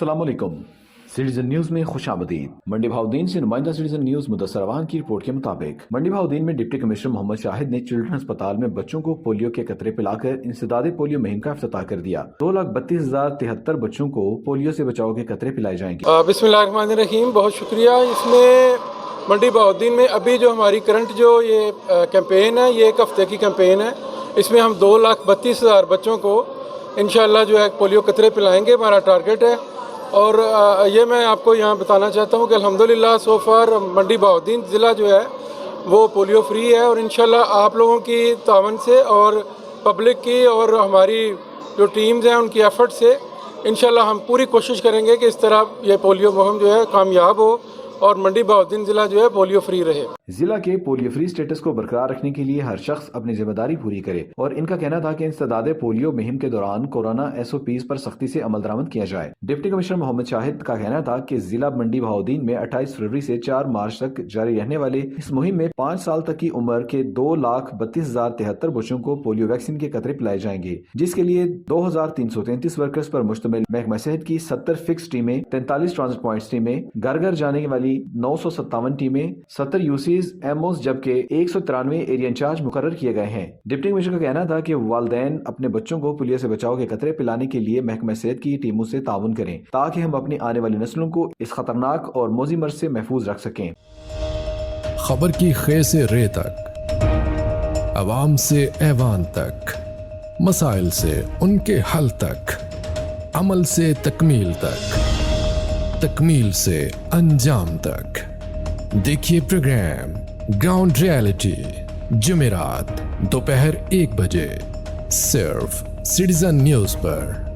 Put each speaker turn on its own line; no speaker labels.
अस्सलाम वालेकुम। Citizen news में खुशामदीद। मंडी बहाउद्दीन से नुमाइंदा सिटीजन न्यूज मुदस्सर अवान की रिपोर्ट के मुताबिक मंडी बहाउद्दीन में डिप्टी कमिश्नर मोहम्मद शाहिद ने चिल्ड्रन अस्पताल में बच्चों को पोलियो के कतरे पिलाकर इंसदादे पोलियो मुहिम का इफ्तिताह कर दिया। 2,32,073 बच्चों को पोलियो से बचाव के कतरे पिलाए जाएंगे।
बिस्मिल्लाहिर्रहमानिर्रहीम, बहुत शुक्रिया। इसमें मंडी बहाउद्दीन में अभी जो हमारी करंट जो ये कैंपेन है, ये 1 हफ्ते की कैंपेन है। इसमें हम 2,32,000 बच्चों को इंशाअल्लाह जो है पोलियो कतरे पिलाएंगे, हमारा टारगेट है। और ये मैं आपको यहाँ बताना चाहता हूँ कि अल्हम्दुलिल्लाह सो फार मंडी बहाउद्दीन ज़िला जो है वो पोलियो फ्री है। और इंशाअल्लाह आप लोगों की तावन से और पब्लिक की और हमारी जो टीम्स हैं उनकी एफर्ट से इंशाअल्लाह हम पूरी कोशिश करेंगे कि इस तरह ये पोलियो मुहिम जो है कामयाब हो और मंडी बहाउद्दीन ज़िला जो है पोलियो फ्री रहे।
जिला के पोलियो फ्री स्टेटस को बरकरार रखने के लिए हर शख्स अपनी जिम्मेदारी पूरी करे। और इनका कहना था कि इंसदादे पोलियो मुहिम के दौरान कोरोना SOPs पर सख्ती से अमल दरामद किया जाए। डिप्टी कमिश्नर मोहम्मद शाहिद का कहना था कि जिला मंडी बहाउद्दीन में 28 फरवरी से 4 मार्च तक जारी रहने वाले इस मुहिम में 5 साल तक की उम्र के 2,32,073 बच्चों को पोलियो वैक्सीन के कतरे पिलाए जाएंगे, जिसके लिए 2,333 वर्कर्स पर मुश्तमिल महकमा सेहत की 70 फिक्स टीमें, 43 ट्रांजिट पॉइंट्स टीमें, घर घर जाने वाली 957 टीमें, 70 UCs MOs जबकि 193 एरिया इंचार्ज मुकर्रर किए गए हैं। डिप्टी कमिश्नर का कहना था कि वालिदैन अपने बच्चों को पोलियो से बचाव के कतरे पिलाने के लिए महकमा सेहत की टीमों से ताउन करें ताकि हम अपनी आने वाली नस्लों को इस खतरनाक और मोजी मर्ज से महफूज रख सकें।
खबर की खे से रे तक, अवाम से ऐवान तक, मसाइल से उनके हल तक, अमल से तकमील तक, तकमील से अंजाम तक। देखिए प्रोग्राम ग्राउंड रियलिटी जुमेरात दोपहर 1 बजे सिर्फ सिटीजन न्यूज पर।